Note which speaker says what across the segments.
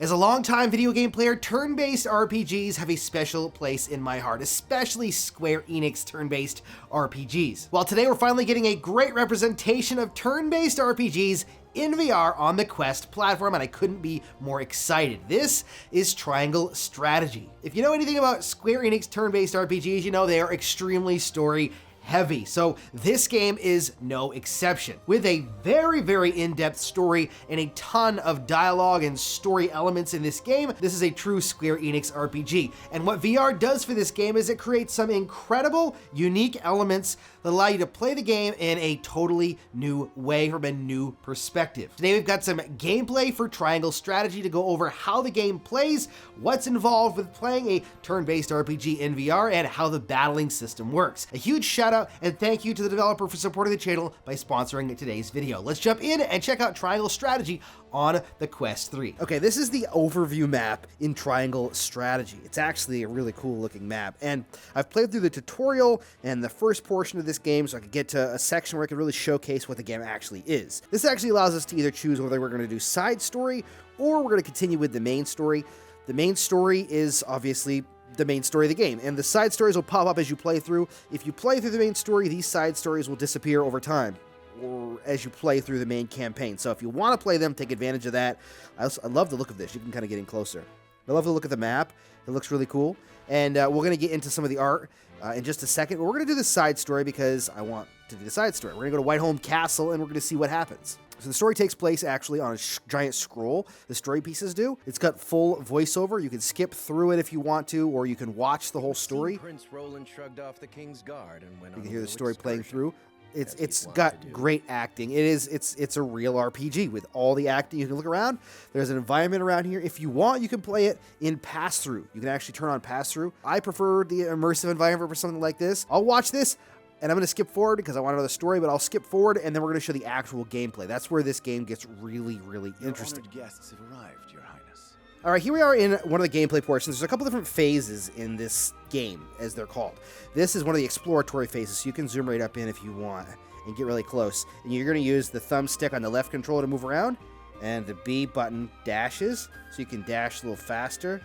Speaker 1: As a longtime video game player, turn-based RPGs have a special place in my heart, especially Square Enix turn-based RPGs. Well, today we're finally getting a great representation of turn-based RPGs in VR on the Quest platform, and I couldn't be more excited. This is Triangle Strategy. If you know anything about Square Enix turn-based RPGs, you know they are extremely story heavy, so this game is no exception. With a very in-depth story and a ton of dialogue and story elements in this game, this is a true Square Enix RPG. And what VR does for this game is it creates some incredible, unique elements that allow you to play the game in a totally new way from a new perspective. Today we've got some gameplay for Triangle Strategy to go over how the game plays, what's involved with playing a turn-based RPG in VR, and how the battling system works. A huge shout out and thank you to the developer for supporting the channel by sponsoring today's video. Let's jump in and check out Triangle Strategy on the Quest 3. Okay, this is the overview map in Triangle Strategy. It's actually a really cool looking map, and I've played through the tutorial and the first portion of this game so I could get to a section where I could really showcase what the game actually is. This actually allows us to either choose whether we're going to do side story or we're going to continue with the main story. The main story is obviously the main story of the game, and the side stories will pop up as you play through. If you play through the main story, these side stories will disappear over time, or as you play through the main campaign. So if you want to play them, take advantage of that. I love the look of this. You can kind of get in closer. I love the look of the map. It looks really cool. And we're going to get into some of the art in just a second. But we're going to do the side story because I want to do the side story. We're going to go to Whiteholm Castle, and we're going to see what happens. So the story takes place actually on a giant scroll. The story pieces do. It's got full voiceover. You can skip through it if you want to, or you can watch the whole story.
Speaker 2: Prince Roland shrugged off the king's guard and went
Speaker 1: You
Speaker 2: on
Speaker 1: can hear
Speaker 2: a
Speaker 1: the story
Speaker 2: little
Speaker 1: playing
Speaker 2: excursion,
Speaker 1: through. It's
Speaker 2: as he'd
Speaker 1: got
Speaker 2: wanted to do.
Speaker 1: great acting. It's a real RPG with all the acting. You can look around. There's an environment around here. If you want, you can play it in pass-through. You can actually turn on pass-through. I prefer the immersive environment for something like this. I'll watch this, and I'm going to skip forward because I want to know the story, but I'll skip forward, and then we're going to show the actual gameplay. That's where this game gets really interesting.
Speaker 2: Your honored guests have arrived, Your Highness.
Speaker 1: All right, here we are in one of the gameplay portions. There's a couple different phases in this game, as they're called. This is one of the exploratory phases, so you can zoom right up in if you want and get really close. And you're going to use the thumbstick on the left controller to move around, and the B button dashes, so you can dash a little faster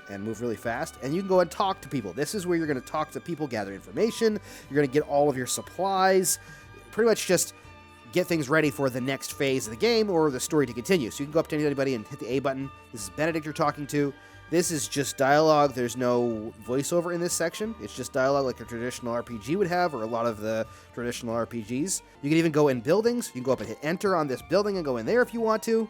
Speaker 1: and move really fast. And you can go and talk to people. This is where you're going to talk to people, gather information. You're going to get all of your supplies, pretty much just get things ready for the next phase of the game or the story to continue. So you can go up to anybody and hit the A button. This is Benedict you're talking to. This is just dialogue. There's no voiceover in this section. It's just dialogue like a traditional RPG would have, or a lot of the traditional RPGs. You can even go in buildings. You can go up and hit enter on this building and go in there if you want to.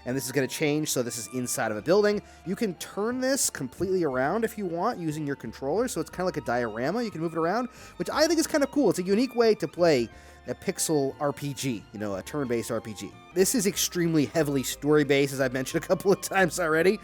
Speaker 1: And this is going to change, so this is inside of a building. You can turn this completely around if you want using your controller, so it's kind of like a diorama. You can move it around, which I think is kind of cool. It's a unique way to play a pixel RPG, you know, a turn-based RPG. This is extremely heavily story-based, as I've mentioned a couple of times already.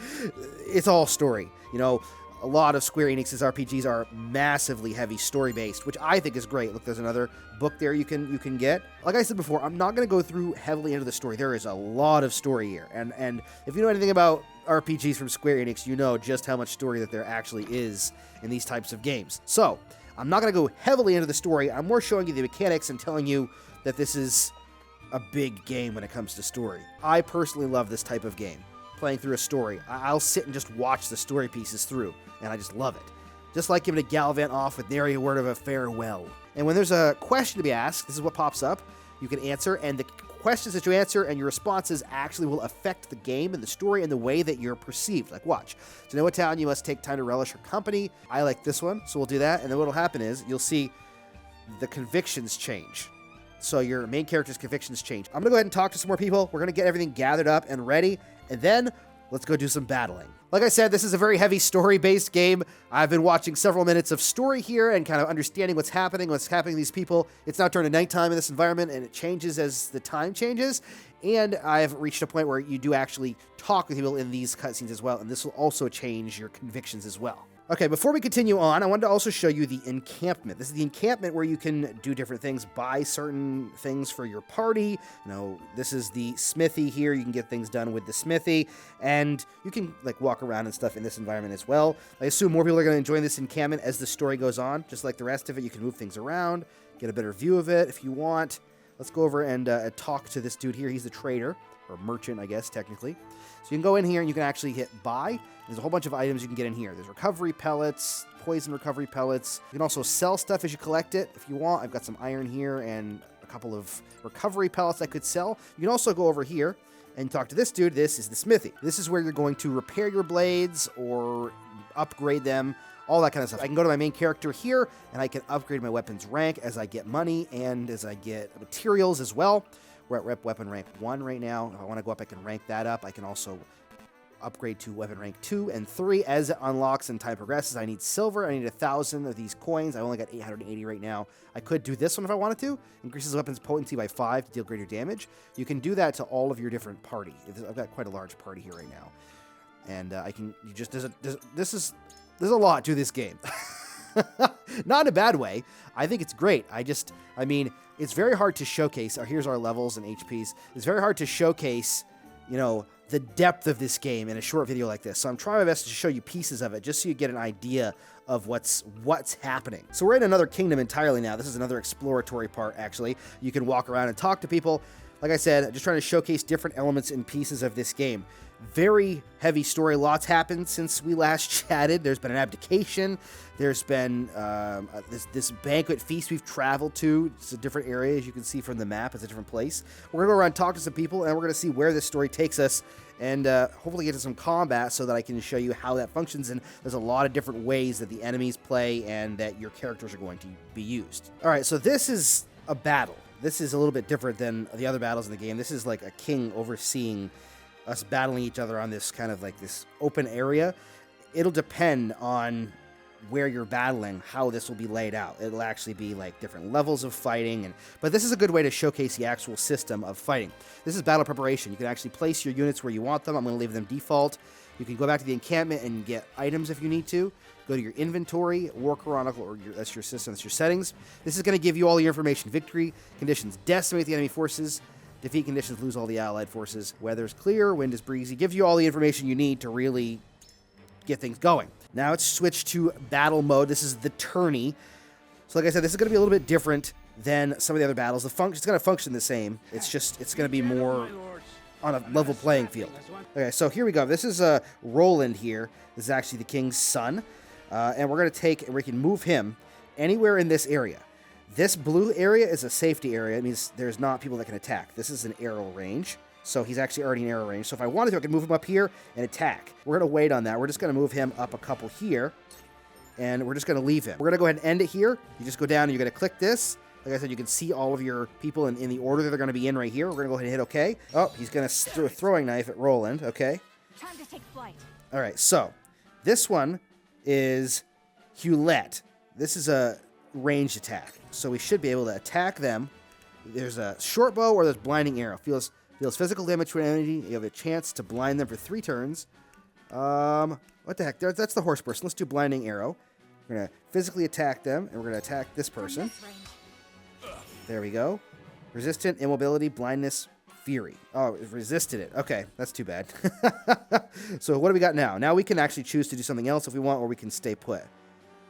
Speaker 1: It's all story. You know, a lot of Square Enix's RPGs are massively heavy story-based, which I think is great. Look, there's another book there you can get. Like I said before, I'm not going to go through heavily into the story. There is a lot of story here. And if you know anything about RPGs from Square Enix, you know just how much story that there actually is in these types of games. So, I'm not going to go heavily into the story. I'm more showing you the mechanics and telling you that this is a big game when it comes to story. I personally love this type of game, playing through a story. I'll sit and just watch the story pieces through, and I just love it. Just like giving a gallivant off with nary a word of a farewell. And when there's a question to be asked, this is what pops up. You can answer, and the questions that you answer and your responses actually will affect the game and the story and the way that you're perceived. Like, watch. To know a town, you must take time to relish her company. I like this one, so we'll do that. And then what'll happen is you'll see the convictions change. So your main character's convictions change. I'm going to go ahead and talk to some more people. We're going to get everything gathered up and ready, and then let's go do some battling. Like I said, this is a very heavy story-based game. I've been watching several minutes of story here and kind of understanding what's happening to these people. It's now turned to nighttime in this environment, and it changes as the time changes. And I've reached a point where you do actually talk with people in these cutscenes as well, and this will also change your convictions as well. Okay, before we continue on, I wanted to also show you the encampment. This is the encampment where you can do different things, buy certain things for your party. You know, this is the smithy here. You can get things done with the smithy, and you can like walk around and stuff in this environment as well. I assume more people are going to enjoy this encampment as the story goes on. Just like the rest of it, you can move things around, get a better view of it if you want. Let's go over and talk to this dude here. He's the trader, or merchant, I guess, technically. So you can go in here and you can actually hit buy. There's a whole bunch of items you can get in here. There's recovery pellets, poison recovery pellets. You can also sell stuff as you collect it if you want. I've got some iron here and a couple of recovery pellets I could sell. You can also go over here and talk to this dude. This is the smithy. This is where you're going to repair your blades or upgrade them, all that kind of stuff. I can go to my main character here, and I can upgrade my weapon's rank as I get money and as I get materials as well. We're at weapon rank 1 right now. If I want to go up, I can rank that up. I can also upgrade to weapon rank 2 and 3 as it unlocks and time progresses. I need silver. I need 1,000 of these coins. I only got 880 right now. I could do this one if I wanted to. Increases the weapon's potency by 5 to deal greater damage. You can do that to all of your different party. I've got quite a large party here right now. And I can, you just, there's a lot to this game. Not in a bad way. I think it's great. I mean, it's very hard to showcase. Here's our levels and HPs. It's very hard to showcase, you know, the depth of this game in a short video like this. So I'm trying my best to show you pieces of it just so you get an idea of what's happening. So we're in another kingdom entirely now. This is another exploratory part, actually. You can walk around and talk to people. Like I said, just trying to showcase different elements and pieces of this game. Very heavy story. Lots happened since we last chatted. There's been an abdication. There's been this banquet feast we've traveled to. It's a different area, as you can see from the map. It's a different place. We're going to go around and talk to some people, and we're going to see where this story takes us, and hopefully get to some combat so that I can show you how that functions. And there's a lot of different ways that the enemies play and that your characters are going to be used. All right, so this is a battle. This is a little bit different than the other battles in the game. This is like a king overseeing us battling each other on this kind of like this open area. It'll depend on where you're battling, how this will be laid out. It'll actually be like different levels of fighting, but this is a good way to showcase the actual system of fighting. This is battle preparation. You can actually place your units where you want them. I'm going to leave them default. You can go back to the encampment and get items if you need to. Go to your inventory, War Chronicle, or that's your system, that's your settings. This is going to give you all your information. Victory conditions: decimate the enemy forces. Defeat conditions: lose all the allied forces. Weather's clear, wind is breezy. Gives you all the information you need to really get things going. Now it's switched to battle mode. This is the tourney. So like I said, this is going to be a little bit different than some of the other battles. It's going to function the same. It's going to be more on a level playing field. Okay, so here we go. This is Roland here. This is actually the king's son. And we're going to take, and we can move him anywhere in this area. This blue area is a safety area. It means there's not people that can attack. This is an arrow range. So he's actually already in arrow range. So if I wanted to, I could move him up here and attack. We're going to wait on that. We're just going to move him up a couple here. And we're just going to leave him. We're going to go ahead and end it here. You just go down and you're going to click this. Like I said, you can see all of your people in the order that they're going to be in right here. We're going to go ahead and hit OK. Oh, he's going to throw a throwing knife at Roland. Okay.
Speaker 3: Time to take flight.
Speaker 1: All right. So this one is Hewlett. This is a ranged attack. So we should be able to attack them. There's a short bow or there's blinding arrow. Feels physical damage to an enemy. You have a chance to blind them for 3 turns. What the heck? That's the horse person. Let's do blinding arrow. We're going to physically attack them, and we're going to attack this person. There we go. Resistant, immobility, blindness, fury. Oh, it resisted it. Okay, that's too bad. So what do we got now? Now we can actually choose to do something else if we want, or we can stay put.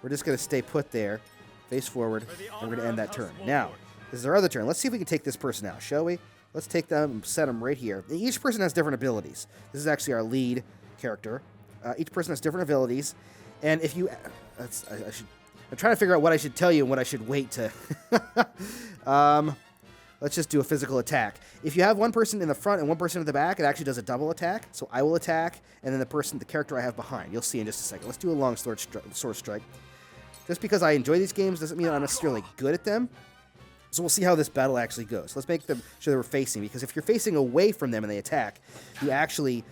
Speaker 1: We're just going to stay put there, face forward, and we're going to end that turn. Now, this is our other turn. Let's see if we can take this person out, shall we? Let's take them and set them right here. Each person has different abilities. This is actually our lead character. Each person has different abilities. And if you... I'm trying to figure out what I should tell you and what I should wait to... Let's just do a physical attack. If you have one person in the front and one person in the back, it actually does a double attack. So I will attack, and then the character I have behind. You'll see in just a second. Let's do a long sword strike. Just because I enjoy these games doesn't mean I'm necessarily good at them. So we'll see how this battle actually goes. Let's make them sure that we're facing, because if you're facing away from them and they attack, you actually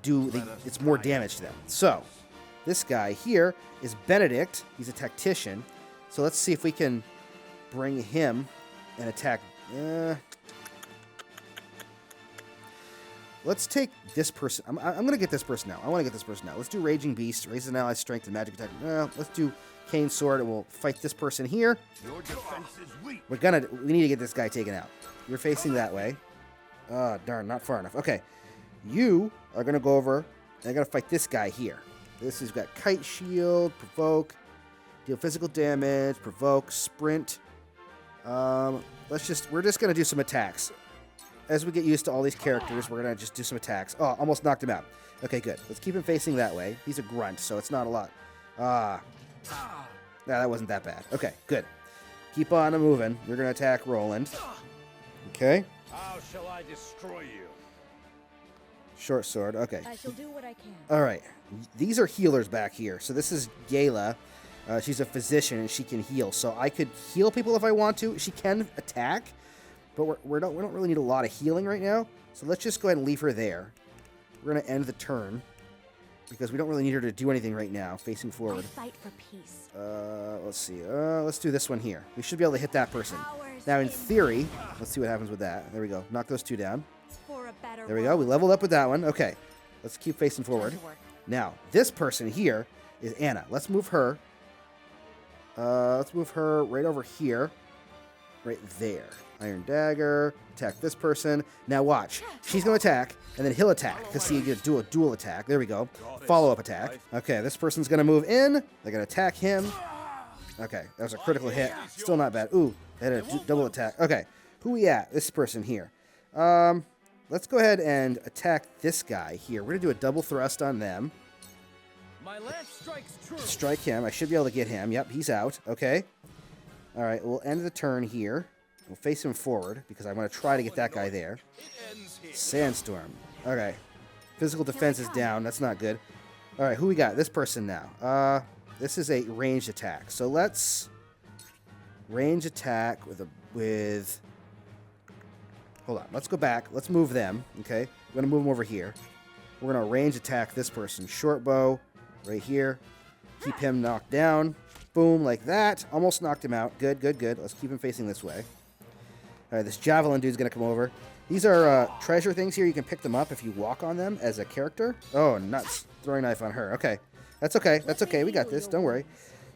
Speaker 1: it's more damage to them. So this guy here is Benedict. He's a tactician. So let's see if we can bring him and attack. Let's take this person. I'm going to get this person out. I want to get this person out. Let's do Raging Beast. Raises an ally's strength and magic attack. Let's do Cane Sword, and we'll fight this person here.
Speaker 4: Your defense is weak.
Speaker 1: We need to get this guy taken out. You're facing that way. Oh, darn, not far enough. Okay. You are going to go over, and I got to fight this guy here. This has got Kite Shield, Provoke, deal physical damage, Provoke, Sprint. We're just going to do some attacks. as we get used to all these characters, we're going to just do some attacks. Oh, almost knocked him out. Okay, good. Let's keep him facing that way. He's a grunt, so it's not a lot. Nah, that wasn't that bad. Okay, good. Keep on moving. We're going to attack Roland. Okay.
Speaker 3: How shall I destroy you?
Speaker 1: Short sword. Okay.
Speaker 4: I shall do what I can.
Speaker 1: All right. These are healers back here. So this is Gayla. She's a physician and she can heal. So I could heal people if I want to. She can attack, but we don't really need a lot of healing right now. So let's just go ahead and leave her there. We're going to end the turn because we don't really need her to do anything right now, facing forward.
Speaker 4: I fight for peace.
Speaker 1: Let's see. Let's do this one here. We should be able to hit that person. Now, in theory, let's see what happens with that. There we go. Knock those two down.
Speaker 4: For a better
Speaker 1: There we go. We leveled up with that one. Okay. Let's keep facing forward.
Speaker 4: Time to work.
Speaker 1: Now, this person here is Anna. Let's move her. Let's move her right over here. Right there. Iron Dagger. Attack this person. Now watch. She's going to attack, and then he'll attack. Because see, you get do a dual attack. There we go. Follow-up attack. Okay, this person's going to move in. They're going to attack him. Okay, that was a critical hit. Still not bad. Ooh, they had a double attack. Okay, who we at? This person here. Let's go ahead and attack this guy here. We're going to do a double thrust on them.
Speaker 3: My lance strikes true.
Speaker 1: Strike him. I should be able to get him. Yep, he's out. Okay. All right, we'll end the turn here. We'll face him forward because I want to try to get that guy there. Sandstorm. Okay. Physical defense is down. That's not good. All right, who we got? This person now. This is a ranged attack. So let's range attack with. Hold on. Let's go back. Let's move them. Okay. We're gonna move them over here. We're gonna range attack this person. Short bow, right here. Keep him knocked down. Boom, like that. Almost knocked him out. Good, good, good. Let's keep him facing this way. All right, this javelin dude's gonna come over. These are treasure things here. You can pick them up if you walk on them as a character. Oh, nuts. Throwing knife on her. Okay. That's okay. That's okay. We got this. Don't worry.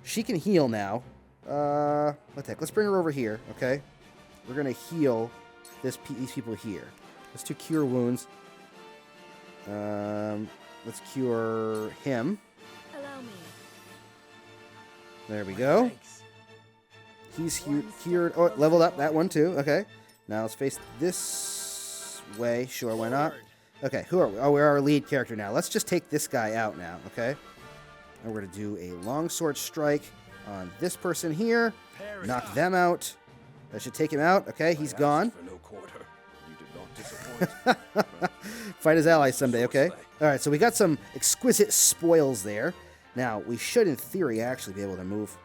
Speaker 1: She can heal now. What the heck? Let's bring her over here, okay? We're going to heal these people here. Let's do cure wounds. Let's cure him.
Speaker 4: Allow me.
Speaker 1: There we go. He's cured. Oh, leveled up. That one too. Okay. Now let's face this way. Sure, why not? Okay, who are we? Oh, we're our lead character now. Let's just take this guy out now, okay? And we're going to do a longsword strike on this person here. Knock them out. That should take him out. Okay, he's gone. Fight his allies someday, okay? All right, so we got some exquisite spoils there. Now, we should, in theory, actually be able to move.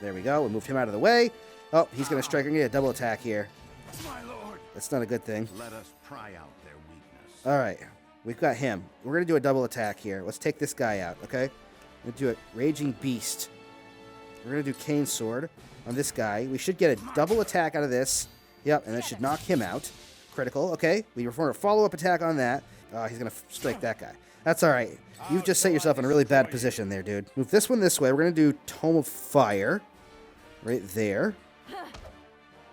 Speaker 1: There we go. We moved him out of the way. Oh, he's going to strike. We're going to get a double attack here. That's not a good thing.
Speaker 2: Let us pry out their weakness.
Speaker 1: All right. We've got him. We're going to do a double attack here. Let's take this guy out, okay? We're going to do it. Raging Beast. We're going to do Cane Sword on this guy. We should get a double attack out of this. Yep, and that should knock him out. Critical, okay? We perform a follow-up attack on that. He's going to strike that guy. That's all right. You've just set yourself in a really bad position there, dude. Move this one this way. We're going to do Tome of Fire. Right there.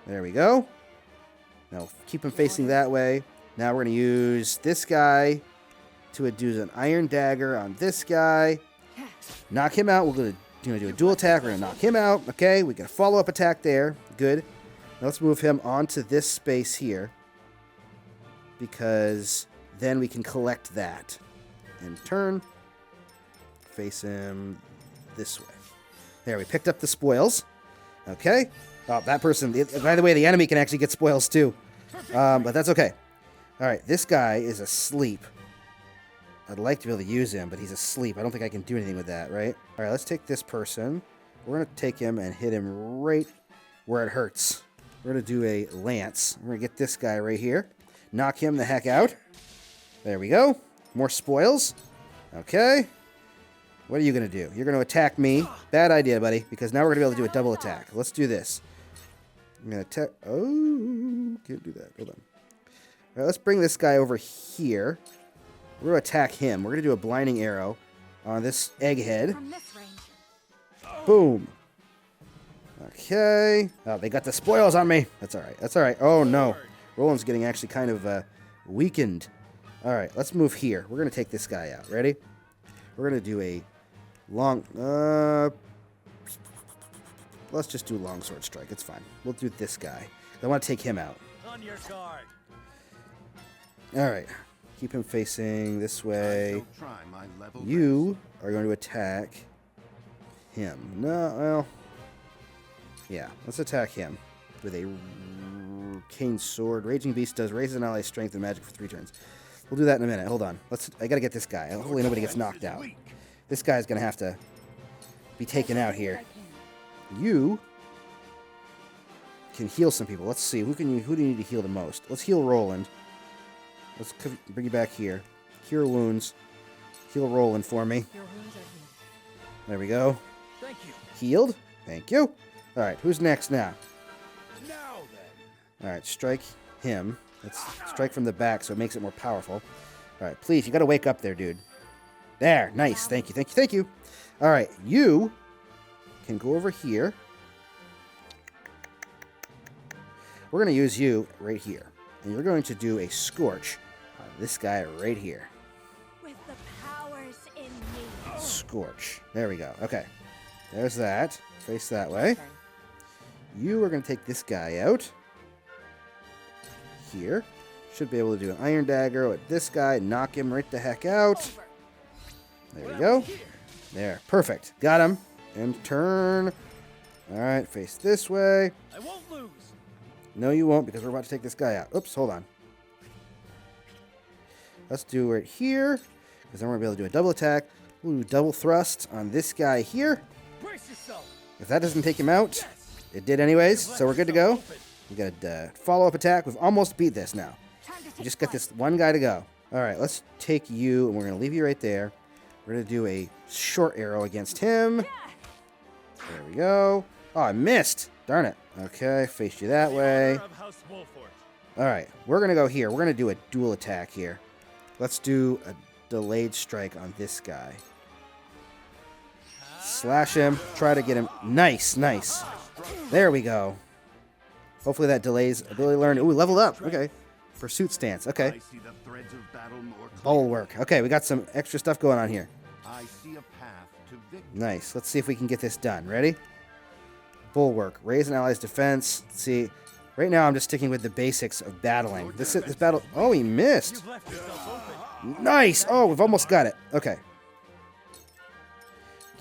Speaker 1: There we go. Now, keep him facing that way. Now we're going to use this guy to do an Iron Dagger on this guy. Knock him out. We're going to do a dual attack. We're going to knock him out. Okay, we get a follow-up attack there. Good. Now let's move him onto this space here, because then we can collect that. And turn. Face him this way. There, we picked up the spoils. Okay. Oh, that person. By the way, the enemy can actually get spoils too. But that's okay. All right, this guy is asleep. I'd like to be able to use him, but he's asleep. I don't think I can do anything with that, right? All right, let's take this person. We're going to take him and hit him right where it hurts. We're going to do a lance. We're going to get this guy right here. Knock him the heck out. There we go. More spoils. Okay. What are you going to do? You're going to attack me. Bad idea, buddy, because now we're going to be able to do a double attack. Let's do this. I'm going to attack. Oh, can't do that. Hold on. All right, let's bring this guy over here. We're going to attack him. We're going to do a blinding arrow on this egghead.
Speaker 4: From this range.
Speaker 1: Boom. Okay. Oh, they got the spoils on me. That's all right. That's all right. Oh, no. Roland's getting actually kind of weakened. All right, let's move here. We're going to take this guy out. Ready? We're going to do a long... let's just do longsword strike. It's fine. We'll do this guy. I want to take him out.
Speaker 3: on your guard.
Speaker 1: All right. Keep him facing this way.
Speaker 2: I shall try my level
Speaker 1: You are going to attack him. No, well, yeah. Let's attack him with a cane sword. Raging Beast does raises an ally's strength and magic for 3 turns. We'll do that in a minute. Hold on. I gotta get this guy. Hopefully nobody gets knocked out. This guy's gonna have to be taken out here. You can heal some people. Let's see. Who do you need to heal the most? Let's heal Roland. Let's bring you back here. Cure wounds. Heal Roland for me.
Speaker 4: Your wounds are healed.
Speaker 1: There we go.
Speaker 3: Thank you.
Speaker 1: Healed. Thank you. All right. Who's next now?
Speaker 3: Now then.
Speaker 1: All right. Strike him. Let's strike from the back so it makes it more powerful. All right. Please, you got to wake up there, dude. There. Nice. Thank you. Thank you. Thank you. All right. You can go over here. We're going to use you right here. And you're going to do a scorch on this guy right here.
Speaker 4: With the powers in me.
Speaker 1: Scorch. There we go. Okay. There's that. Face that way.
Speaker 4: Okay.
Speaker 1: You are going to take this guy out. Here. Should be able to do an iron dagger with this guy. Knock him right the heck out.
Speaker 4: Over.
Speaker 1: There we go. There. Perfect. Got him. And turn. All right. Face this way.
Speaker 3: I won't lose.
Speaker 1: No, you won't, because we're about to take this guy out. Oops, hold on. Let's do it here, because then we're going to be able to do a double attack. We'll do double thrust on this guy here.
Speaker 3: Brace yourself.
Speaker 1: If that doesn't take him out,
Speaker 3: Yes.
Speaker 1: it did anyways,
Speaker 3: You've
Speaker 1: so we're
Speaker 3: left
Speaker 1: good to go.
Speaker 3: yourself open.
Speaker 1: We got a follow-up attack. We've almost beat this now.
Speaker 4: Time to
Speaker 1: We
Speaker 4: take
Speaker 1: just got
Speaker 4: flight.
Speaker 1: this one guy to go. All right, let's take you, and we're going to leave you right there. We're going to do a short arrow against him. There we go. Oh, I missed. Darn it. Okay, face you that way.
Speaker 3: Honor of House Wolford.
Speaker 1: All right, we're going to go here. We're going to do a dual attack here. Let's do a delayed strike on this guy. Slash him. Try to get him. Nice, nice. There we go. Hopefully that delays ability learn. Ooh, leveled up. Okay. Pursuit stance. Okay.
Speaker 2: I see the threads of battle more clearly.
Speaker 1: Bulwark. Okay, we got some extra stuff going on here.
Speaker 2: I see a path to victory.
Speaker 1: Nice. Let's see if we can get this done. Ready? Bulwark. Raise an ally's defense. Let's see. Right now I'm just sticking with the basics of battling. This battle. Oh, he missed.
Speaker 3: You've left yourself open.
Speaker 1: Nice. Oh, we've almost got it. Okay.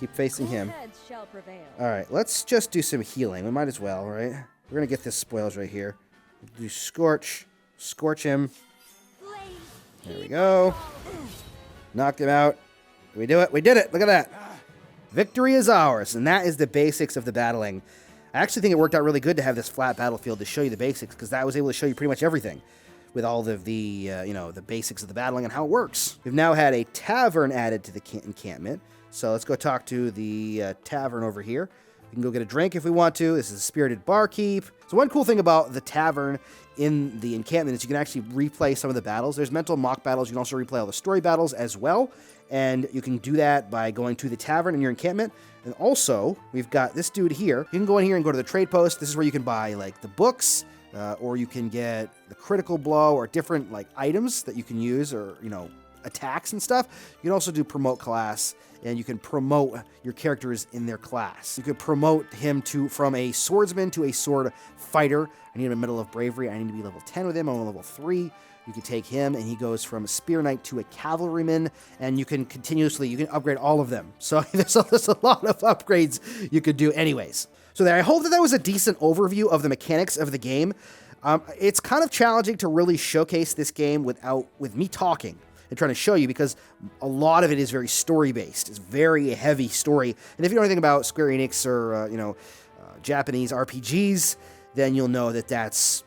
Speaker 1: Keep facing him.
Speaker 4: Heads shall prevail.
Speaker 1: All right, let's just do some healing. We might as well, right? We're going to get this spoils right here. Do Scorch. Scorch him.
Speaker 4: Blaze.
Speaker 1: There we go. Knocked him out. Did we do it? We did it. Look at that. Victory is ours, and that is the basics of the battling. I actually think it worked out really good to have this flat battlefield to show you the basics, because that was able to show you pretty much everything with all of the the basics of the battling and how it works. We've now had a tavern added to the encampment, so let's go talk to the tavern over here. We can go get a drink if we want to. This is a spirited barkeep. So one cool thing about the tavern in the encampment is you can actually replay some of the battles. There's mental mock battles. You can also replay all the story battles as well. And you can do that by going to the tavern in your encampment. And also, we've got this dude here. You can go in here and go to the trade post. This is where you can buy like the books, or you can get the critical blow or different like items that you can use, or attacks and stuff. You can also do promote class, and you can promote your characters in their class. You could promote him from a swordsman to a sword fighter. I need him in the middle of bravery. I need to be level 10 with him. I'm on level 3. You can take him, and he goes from a spear knight to a cavalryman, and you can upgrade all of them. So there's a lot of upgrades you could do anyways. So there, I hope that was a decent overview of the mechanics of the game. It's kind of challenging to really showcase this game with me talking and trying to show you, because a lot of it is very story-based. It's very heavy story. And if you know anything about Square Enix or, Japanese RPGs, then you'll know that that's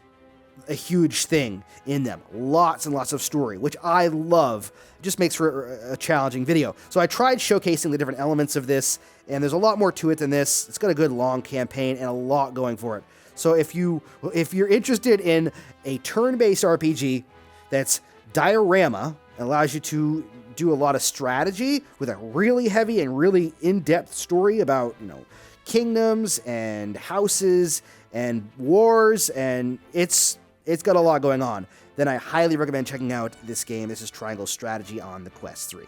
Speaker 1: a huge thing in them. Lots and lots of story, which I love. It just makes for a challenging video. So I tried showcasing the different elements of this, and there's a lot more to it than this. It's got a good long campaign and a lot going for it. So if you're interested in a turn-based RPG that's diorama, allows you to do a lot of strategy with a really heavy and really in-depth story about, kingdoms and houses and wars, and it's got a lot going on, then I highly recommend checking out this game. This is Triangle Strategy on the Quest 3.